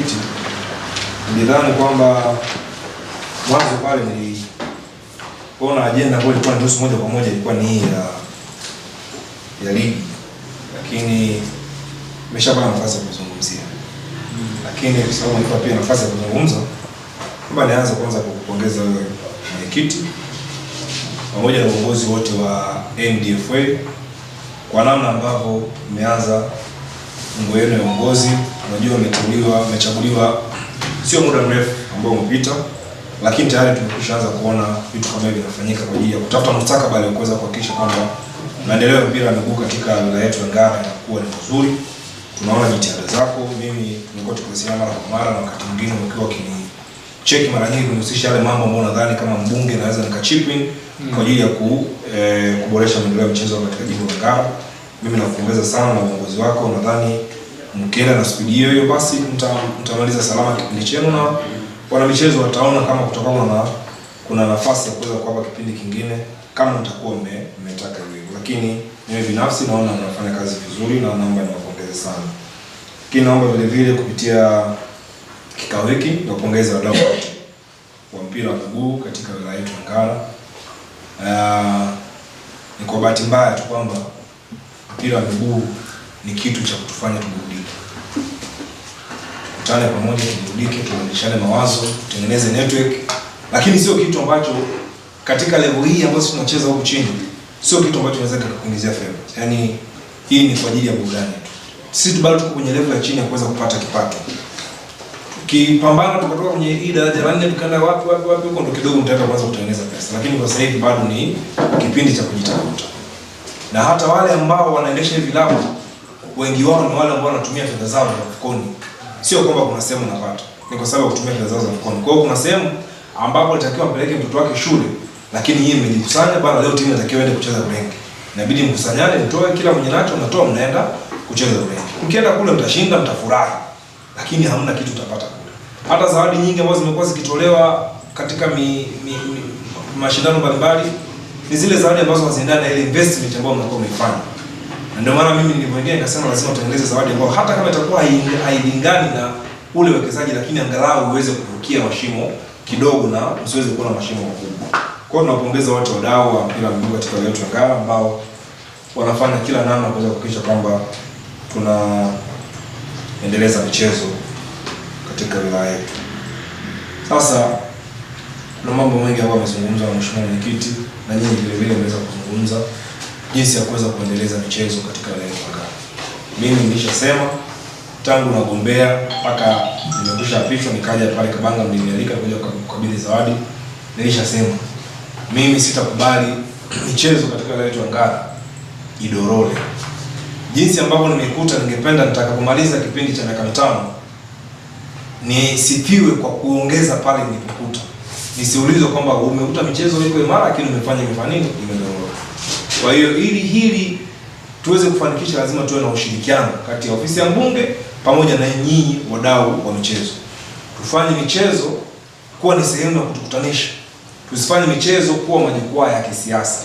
mwenyekiti, nilidhani kwamba mwanzo pale niliona ajenda ambayo ilikuwa nusu moja kwa moja ilikuwa ni hii ya ligi, lakini nimeshapata nafasi ya kuzungumzia. Lakini kwa sababu nilikuwa pia nafasi ya kuzungumza, kwamba nianze kwanza kukupongeza wewe mwenyekiti pamoja na uongozi wote wa NDFA kwa namna ambavyo mmeanza ngo yenu ya uongozi. Unajua umechaguliwa sio muda mrefu ambao umepita, lakini tayari tumekwishaanza kuona vitu kama hivi vinafanyika kwa ajili ya kutafuta mustakabali wa kuweza kuhakikisha kwamba maendeleo ya mpira wa miguu katika wilaya yetu ya Ngara yanakuwa ni nzuri. Tunaona jitihada zako, mimi tumekuwa tukiwasiliana mara kwa mara, na wakati mwingine ukiwa ukinicheki mara nyingi kunihusisha yale mambo ambayo nadhani kama mbunge naweza nikachip in kwa ajili ya kuboresha maendeleo ya mchezo katika jimbo la Ngara. Mimi nakupongeza sana na uongozi wako. Nadhani mkienda na spidi hiyo basi mtamaliza salama kipindi chenu, na wana michezo wataona kama kutakuwa kuna nafasi ya kuweza kuwapa kipindi kingine kama mtakuwa mmetaka hivyo. Lakini mimi binafsi naona mnafanya kazi vizuri na naomba niwapongeze sana. Lakini naomba vile vile kupitia kikao hiki niwapongeze wadau wote wa mpira wa miguu katika wilaya yetu ya Ngara. Ni kwa bahati mbaya tu kwamba mpira wa miguu ni kitu cha kutufanya tuburudike. Tutane pamoja, tuburudike, tuoneshane mawazo, tutengeneze network, lakini sio kitu ambacho katika level hii ambayo tunacheza huku chini, sio kitu ambacho tunaweza kukuingizia fedha. Yaani hii ni kwa ajili ya burudani tu. Sisi bado tuko kwenye level ya chini ya kuweza kupata kipato. Tukipambana tukatoka kwenye hii daraja la 4 tukaenda wapi huko ndo kidogo mtaweza kuanza kutengeneza pesa. Lakini kwa sasa hivi bado ni kipindi cha kujitafuta. Na hata wale ambao wanaendesha hivi vilabu, wengi wao ni wale ambao wanatumia fedha zao za mfukoni. Sio kwamba kuna sehemu unapata, ni kwa sababu ya kutumia fedha zao za mfukoni. Kwa hiyo kuna sehemu ambapo alitakiwa mpeleke mtoto wake shule, lakini yeye mmejikusanya bana, leo timu inatakiwa ende kucheza Urengi. Inabidi mkusanyane, mtoe kila mwenye nacho, mnatoa, mnaenda kucheza Urengi. Mkienda kule mtashinda, mtafurahi, lakini hamna kitu utapata kule. Hata zawadi nyingi ambazo zimekuwa zikitolewa katika mashindano mbalimbali ni zile zawadi ambazo haziendani na ile investment ambayo mnakuwa mmeifanya. Na ndio maana mimi nilipoingia nikasema lazima tutengeneze zawadi ambayo hata kama itakuwa hailingani na ule uwekezaji, lakini angalau uweze kuvukia mashimo kidogo na usiweze kuwa na mashimo makubwa. Kwa hiyo tunawapongeza wote wadau wa mpira wa miguu katika wilaya yetu ya Ngara ambao wanafanya kila namna kuweza kuhakikisha kwamba tunaendeleza michezo katika wilaya yetu. Sasa kuna mambo mengi ambayo yamezungumzwa na mheshimiwa mwenyekiti, na nyinyi vile vile mmeweza kuzungumza jinsi ya kuweza kuendeleza michezo katika wilaya yetu ya Ngara. Mimi nilishasema tangu nagombea mpaka nimekwisha apishwa nikaja pale Kabanga mlinialika kuja kukabidhi zawadi, nilishasema mimi sitakubali michezo katika wilaya yetu ya Ngara idorole. Jinsi ambavyo nimekuta, ningependa nitakapomaliza kipindi cha miaka 5 nisifiwe kwa kuongeza pale nilipokuta. Nisiulizwe kwamba umekuta michezo iko imara lakini umefanya nini imedorora. Kwa hiyo ili hili tuweze kufanikisha, lazima tuwe na ushirikiano kati ya ofisi ya mbunge pamoja na nyinyi wadau wa michezo. Tufanye michezo kuwa ni sehemu ya kutukutanisha. Tusifanye michezo kuwa majukwaa ya kisiasa.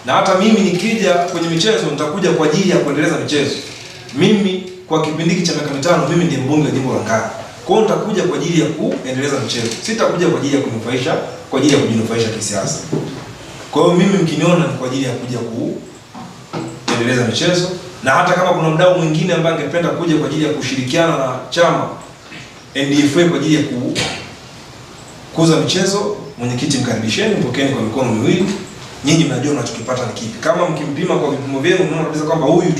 Na hata mimi nikija kwenye michezo nitakuja kwa ajili ya kuendeleza michezo. Mimi kwa kipindi hiki cha miaka 5 mimi ndiye mbunge wa jimbo la Ngara. Kwa hiyo nitakuja kwa ajili ya kuendeleza michezo. Sitakuja kwa ajili ya kunufaisha, kwa ajili ya kujinufaisha kisiasa. Kwa hiyo mimi mkiniona ni kwa ajili ya kuja kuendeleza michezo, na hata kama kuna mdau mwingine ambaye angependa kuja kwa ajili ya kushirikiana na chama NDFA kwa ajili ya kukuza michezo, mwenyekiti mkaribisheni, mpokeeni kwa mikono miwili. Nyinyi mnajua mnachokipata ni kipi. Kama mkimpima kwa vipimo vyenu mnaona kabisa kwamba huyu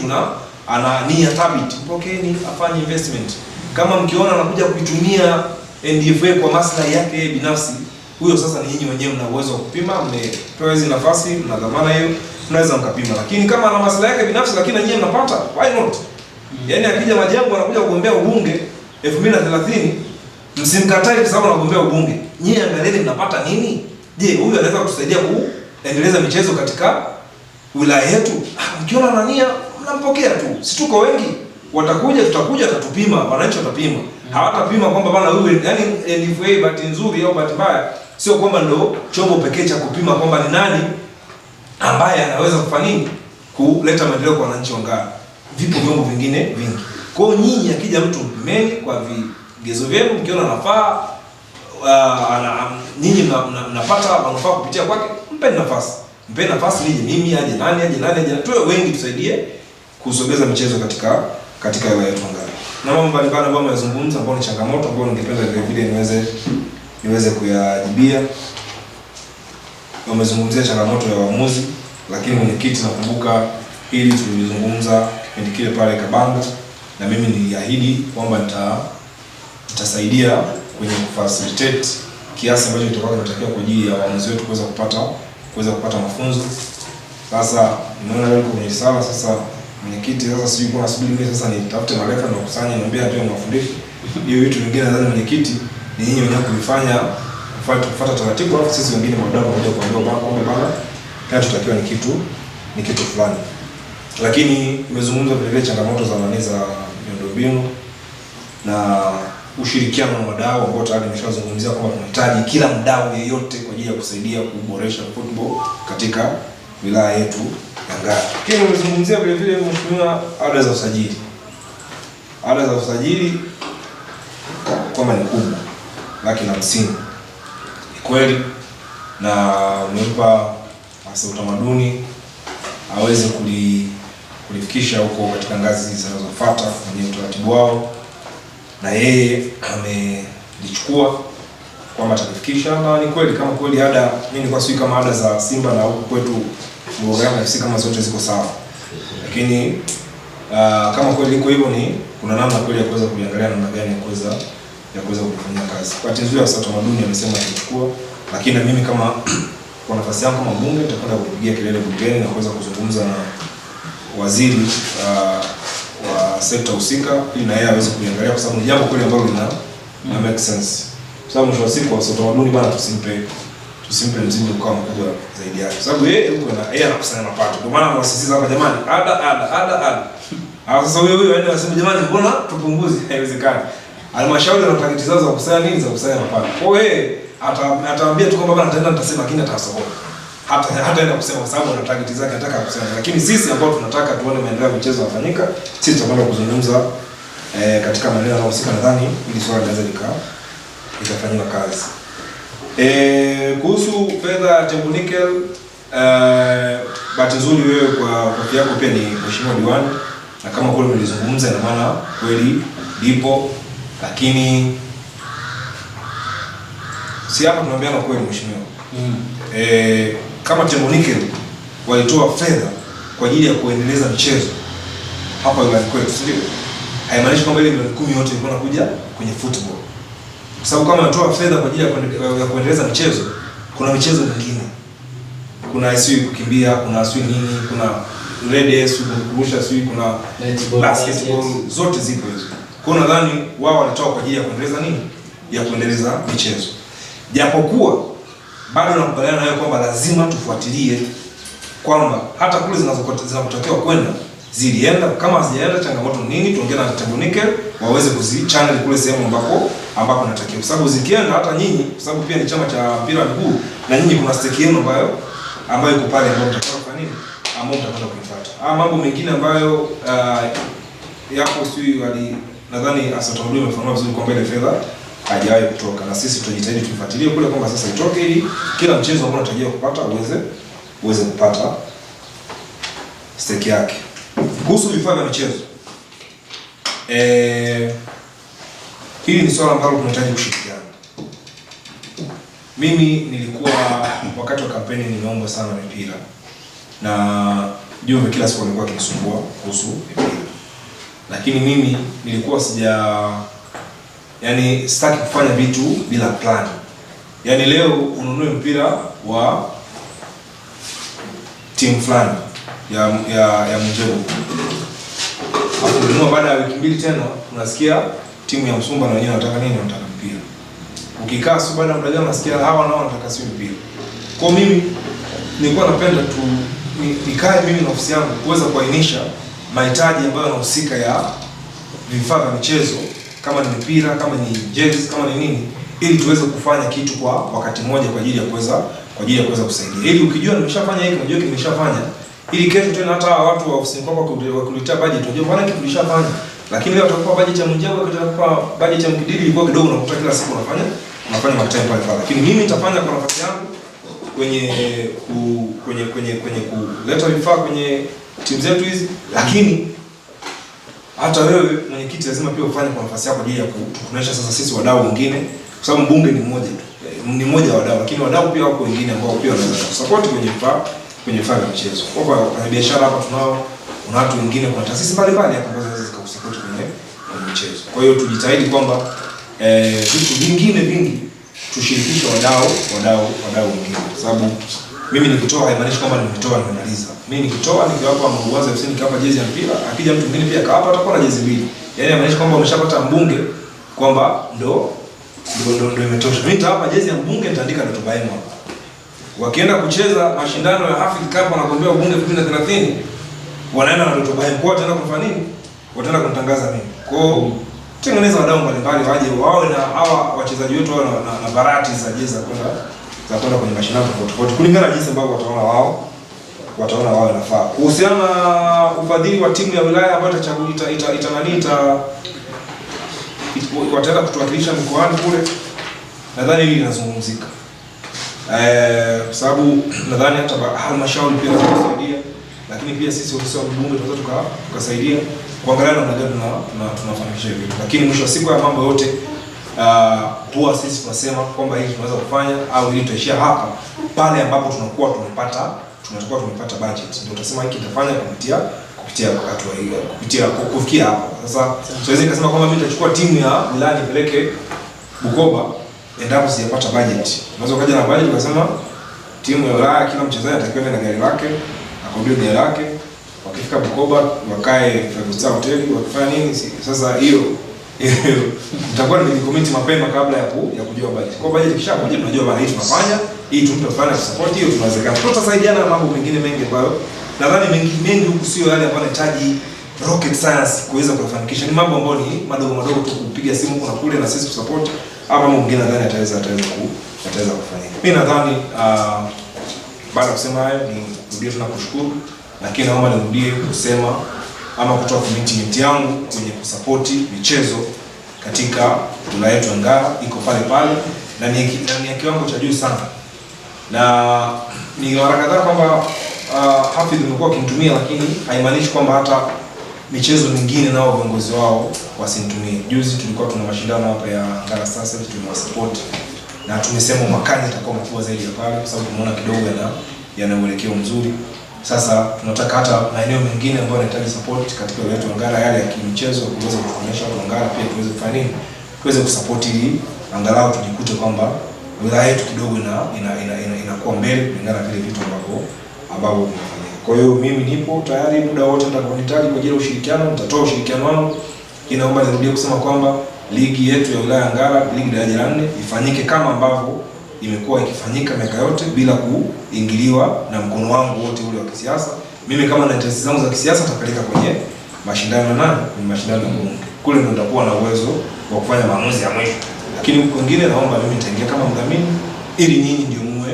ana nia thabiti, mpokeeni afanye investment. Kama mkiona anakuja kuitumia NDFA kwa maslahi yake binafsi, huyo sasa ni nyinyi wenyewe mna uwezo wa kupima, mmepewa hizo nafasi na dhamana hiyo, mnaweza mkapima. Lakini kama ana maslahi yake binafsi lakini nyinyi mnapata, why not? Yaani akija Majengo anakuja kugombea ubunge 2030, msimkatae kwa sababu anagombea ubunge. Nyinyi angalieni mnapata nini? Je, huyu anaweza kutusaidia kuendeleza michezo katika wilaya yetu? Mkiona anania mnampokea tu. Si tuko wengi. Watakuja, tutakuja, tatupima, wananchi watapima. Hawatapima kwamba bana huyu, yani NDFA bahati nzuri au bahati mbaya, sio kwamba ndo chombo pekee cha kupima kwamba ni nani ambaye anaweza kufanya nini kuleta maendeleo kwa wananchi wa Ngara. Vipo vyombo vingine vingi. Kwa hiyo nyinyi akija mtu mpimeni kwa vigezo vyenu, mkiona nafaa nyinyi mnapata manufaa kupitia kwake, mpeni nafasi. Mpeni nafasi mimi aje nani, tuwe wengi tusaidie kusogeza michezo katika wilaya yetu Ngara. Na mambo mbalimbali ambayo nimezungumza ambayo ni changamoto ambayo ningependa vile niweze kuyajibia. Wamezungumzia changamoto ya waamuzi, lakini mwenyekiti, nakumbuka hili tulizungumza kipindi kile pale Kabanga, na mimi niliahidi kwamba nitasaidia kwenye kufacilitate kiasi ambacho kitakuwa kinatakiwa kwa ajili ya waamuzi wetu kuweza kupata mafunzo. Sasa nimeona leo kwenye risala, sasa mwenyekiti, sasa sijui kwa nasubiri mimi sasa nitafute marefa na kukusanya niambie atoe mafundisho. Hiyo vitu vingine nadhani mwenyekiti ni nyinyi wenyewe kulifanya, kufuata taratibu, alafu sisi wengine wadau waje kuambia bana kama tutakiwa ni kitu fulani. Lakini nimezungumza vile changamoto za miundombinu na ushirikiano na wadau ambao tayari nimeshazungumzia kwamba tunahitaji kila mdau yeyote kwa ajili ya kusaidia kuboresha football katika wilaya yetu ya Ngara. Lakini nimezungumzia vile vile mheshimiwa, ada za usajili. Ada za usajili kwamba ni kubwa, 150,000. Ni kweli, na umempa afisa utamaduni aweze kulifikisha huko katika ngazi zinazofuata kwenye utaratibu wao, na yeye amelichukua kwamba atakifikisha. Na ni kweli, kama kweli ada, mimi nilikuwa sijui kama ada za Simba na huko kwetu Morogoro FC kama zote ziko sawa, lakini kama kweli iko hivyo, ni kuna namna kweli ya kuweza kuangalia namna gani ya kuweza kufanya kazi. Kwa nzuri ya utamaduni amesema atachukua, lakini na mimi kama kwa nafasi yangu kama mbunge nitakwenda kupigia kelele bungeni na kuweza kuzungumza na waziri wa sekta husika ili na yeye aweze kuangalia, kwa sababu ni jambo kweli ambalo lina make sense. Kwa sababu mwisho wa siku wa utamaduni bana, tusimpe mzigo kwa mkubwa zaidi yake, sababu yeye anakusanya mapato. Kwa maana mwasisiza hapa, jamani, ada. Sasa huyo aende aseme jamani, mbona tupunguze? Haiwezekani. Halmashauri na target zao za kusanya mapato. Kwa hiyo ataambia tu kwamba bana nitaenda nitasema, lakini atasahau. Hataenda kusema kwa sababu ana target zake, anataka kusema. Lakini sisi ambao tunataka tuone maendeleo ya michezo yanafanyika, sisi tutakwenda kuzungumza katika maeneo yanayohusika, nadhani ili swala linaweza likafanywa kazi. Kuhusu fedha Tembo Nickel, bahati nzuri wewe kwa yako pia ni mheshimiwa diwani, na kama kweli mlizungumza, ina maana kweli lipo, lakini si hapa tunaambiana kweli mheshimiwa. Kama Tembo Nickel walitoa fedha kwa ajili ya kuendeleza michezo hapa wilaya kwetu, sio? Haimaanishi kwamba ile milioni 10 yote ilikuwa inakuja kwenye football. Kwa sababu kama wanatoa fedha kwa ajili ya kuendeleza michezo, kuna michezo mingine. Kuna sio kukimbia, kuna sio nini, kuna relay, sio kurusha, sio kuna basketball, zote zipo hizo. Kwa hiyo nadhani wao walitoa kwa ajili ya kuendeleza nini? Ya kuendeleza michezo. Japokuwa bado nakubaliana nayo kwamba lazima tufuatilie kwamba hata kule zinazotakiwa kwenda zilienda, kama hazijaenda changamoto nini, tuongee na Tembo Nickel waweze kuzichannel kule sehemu ambapo natakiwa, kwa sababu zikienda hata nyinyi, kwa sababu pia ni chama cha mpira wa miguu, na nyinyi kuna stake yenu ambayo iko pale, ambayo mtakwenda kwa nini, ambayo mtakwenda kuifuata. Mambo mengine ambayo yako sio nadhani asatamaduni umefafanua vizuri kwamba ile fedha hajawahi kutoka, na sisi tutajitahidi tufuatilie kule kwamba sasa itoke, ili kila mchezo ambao unatarajia kupata uweze kupata stake yake. Kuhusu vifaa vya michezo, hili ni swala ambalo tunahitaji kushirikiana. Mimi nilikuwa wakati wa kampeni nimeomba sana mipira, na Jumbe kila siku alikuwa akinisumbua kuhusu mipira, lakini mimi nilikuwa sitaki kufanya vitu bila plan. Yani leo ununue mpira wa timu fulani ya Mjego, hapo ununua, baada ya wiki mbili tena unasikia timu ya Msumba na wenyewe wanataka nini, wanataka mpira. Ukikaa sio, baada ya muda gani unasikia hawa nao wanataka sio mpira. Kwa mimi nilikuwa napenda tu nikae mimi na ofisi yangu kuweza kuainisha mahitaji ambayo yanahusika ya vifaa vya michezo, kama ni mpira, kama ni jezi, kama ni nini, ili tuweze kufanya kitu kwa wakati mmoja kwa ajili ya kuweza kusaidia. Ili ukijua nimeshafanya hiki, unajua kimeshafanya, ili kesho tena hata watu wa ofisi kwako wakuletea budget, unajua bwana kitu tulishafanya. Lakini leo utakupa budget ya Mwijaku, utakupa budget ya Mkidili, ilikuwa kidogo unakuta kila siku unafanya maktai pale pale. Lakini mimi nitafanya kwa nafasi yangu kwenye kuleta vifaa kwenye timu zetu hizi, lakini hata wewe mwenyekiti lazima pia ufanye kwa nafasi yako ili ya kutukunesha sasa sisi wadau wengine, kwa sababu mbunge ni mmoja tu. Ni mmoja wa wadau, lakini wadau pia wako wengine ambao pia wanaweza kusupport kwenye vifaa vya michezo. Kwa biashara hapa tunao, kuna watu wengine, kuna taasisi mbalimbali hapa ambazo zinaweza kusupport kwenye michezo. Kwa hiyo tujitahidi kwamba vitu vingine vingi tushirikishe wadau wengine, kwa sababu mimi nikitoa haimaanishi kwamba nimetoa nimemaliza. Mimi nikitoa nikiwapa Mwanza FC nikiwapa jezi ya mpira, akija mtu mwingine pia akawapa, atakuwa na jezi mbili. Yaani haimaanishi kwamba umeshapata mbunge kwamba ndo imetosha. Mimi nitawapa jezi ya mbunge, nitaandika Doto Bahema hapa. Wakienda kucheza mashindano ya Africa Cup wanagombea ubunge 2030, wanaenda na Doto Bahema. Kwa wataenda kufanya nini? Wataenda kumtangaza mimi. Kwa hiyo tengeneza wadau mbalimbali waje wawe na hawa wachezaji wetu wawe na barati za jezi za kwenda kwenye mashindano tofauti kulingana na jinsi ambavyo wataona wao inafaa. Kuhusiana na ufadhili wa timu ya wilaya ambayo wataenda kutuwakilisha mikoani kule, nadhani hili linazungumzika. Kwa sababu nadhani hata halmashauri pia zinasaidia, lakini pia sisi ofisi ya mbunge tunaweza tukasaidia kuangalia namna gani tunafanikisha hivi. Lakini mwisho wa siku ya mambo yote huwa sisi tunasema kwamba hili tunaweza kufanya au hili tutaishia hapa pale ambapo tunatakuwa tumepata budget. Ndio tutasema hiki tutafanya kupitia hatua hii, kufikia hapa. Sasa siwezi nikasema kwamba mimi nitachukua timu ya wilaya nipeleke Bukoba endapo sijapata budget. Unaweza ukaja na budget ukasema timu ya wilaya kila mchezaji atakiwa na gari lake, akodie gari lake, wakifika Bukoba wakae 5-star hotel, wakifanya nini? Sasa hiyo nitakuwa nimejikomiti mapema kabla ya kujua budget. Kwa budget kisha budget tunajua bana hii tunafanya, hii tunafanya support, hiyo tunawezekana. Tutasaidiana na mambo mengine mengi ambayo nadhani mengi huku sio yale ambayo yanahitaji rocket science kuweza kufanikisha. Ni mambo ambayo ni madogo tu, kupiga simu kuna kule na sisi kusupport, au mambo mengine nadhani ataweza kufanya. Mimi nadhani baada ya kusema hayo nirudie tena kushukuru, lakini naomba nirudie kusema ama kutoa commitment yangu kwenye kusupport michezo katika wilaya yetu ya Ngara. Iko pale na ni kiwango cha juu sana, na ni mara kadhaa kwamba Hafidh imekuwa akinitumia, lakini haimaanishi kwamba hata michezo mingine nao viongozi wao wasinitumie. Juzi tulikuwa tuna mashindano hapa ya Ngara Stars, tuliwasupport na tumesema mwakani itakuwa makubwa zaidi ya pale, kwa sababu tumeona kidogo yana mwelekeo mzuri. Sasa tunataka hata maeneo mengine ambayo yanahitaji support katika wilaya yetu ya Ngara, yale ya kimchezo, kuweza kuonyesha watu wa Ngara pia tuweze kufanya nini, tuweze kusupport ili angalau tujikute kwamba wilaya yetu kidogo inakuwa mbele kulingana na vile vitu ambavyo tunafanya. Kwa hiyo mimi nipo tayari muda wote nitakapohitaji kwa ajili ya ushirikiano, nitatoa ushirikiano wangu. Inaomba nirudie kusema kwamba ligi yetu ya wilaya ya Ngara, ligi daraja la 4, ifanyike kama ambavyo imekuwa ikifanyika miaka yote bila kuingiliwa na mkono wangu wote ule wa kisiasa. Mimi kama na interest zangu za kisiasa nitapeleka kwenye mashindano kwenye mashindano ya bunge. Kule ndio nitakuwa na uwezo wa kufanya maamuzi ya mwisho. Lakini huko wengine naomba mimi nitaingia kama mdhamini ili nyinyi ndio muwe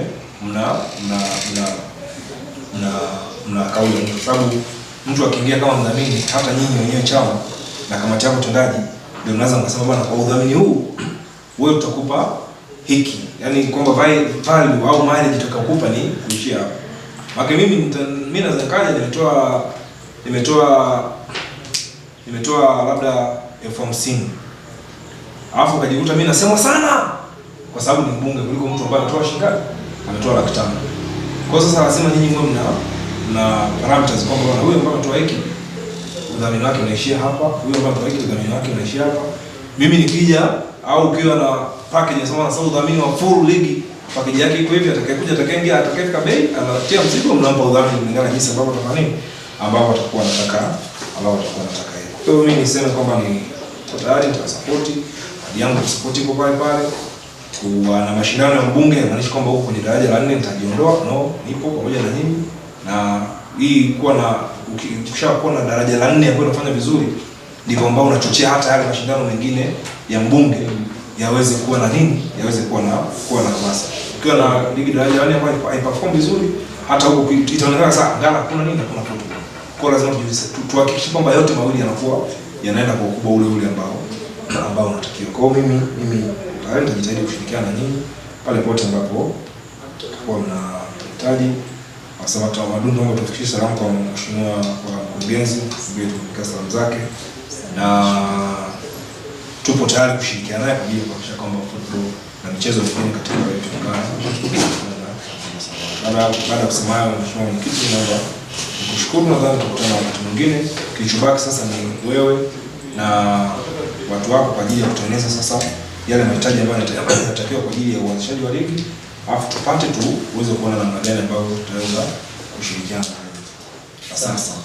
mna kauli, kwa sababu mtu akiingia kama mdhamini, hata nyinyi wenyewe chama na kamati yako tendaji ndio mnaanza mkasema bwana, kwa udhamini huu wewe tutakupa hiki, yani kwamba value au mileage tutakayokupa ni kuishia hapo. Maana mimi naweza kaja nimetoa labda 50,000, alafu ukajikuta mimi nasema sana kwa sababu ni mbunge kuliko mtu ambaye anatoa shilingi ametoa 500,000. Kwa sasa lazima nyinyi mwe na parameters kwamba bwana, huyu ambaye anatoa hiki udhamini wake unaishia hapa, huyu ambaye anatoa hiki udhamini wake unaishia hapa. Mimi nikija au ukiwa na package inasema sasa udhamini wa full league, package yake iko hivi, atakayekuja atakayeingia atakayefika bei anatia mzigo, mnampa udhamini kulingana na jinsi ambavyo atafanya nini, ambapo atakuwa anataka yeye. Kwa hiyo mimi niseme kwamba ni tayari nitasupport yangu, support iko pale kuwa na mashindano ya mbunge. Inamaanisha kwamba huko kwenye daraja la 4 nitajiondoa, nipo pamoja na nyinyi, na hii kuwa na ukishakuwa na daraja la 4 ambayo inafanya vizuri, ndivyo ambao unachochea hata yale mashindano mengine ya mbunge yaweze kuwa na nini, yaweze kuwa na hamasa. Ukiwa na ligi daraja la 4 ambayo haiperform vizuri, hata huko itaonekana sasa Ngara kuna nini, kuna kitu. Kwa lazima tuhakikishe kwamba yote mawili yanaenda kwa ukubwa ule ule ambao unatakiwa. Kwa hiyo mimi nitajitahidi kushirikiana na nyinyi pale pote ambapo kwa mnahitaji. Asante kwa Madundo, naomba tufikishe salamu kwa mheshimiwa kwa mkurugenzi, ndio tupokea salamu zake, na tupo tayari kushirikiana naye kwa ajili ya kuhakikisha kwamba football na michezo mingine katika wetu baada ya kusema hayo, mheshimiwa mwenyekiti, naomba nikushukuru. Nadhani tutakutana wakati mwingine. Kilichobaki sasa ni wewe na watu wako kwa ajili ya kutengeneza sasa yale mahitaji ambayo yanatakiwa kwa ajili ya uanzishaji wa ligi, afu tupate tu uweze kuona namna gani ambayo tutaweza kushirikiana. Asante sana.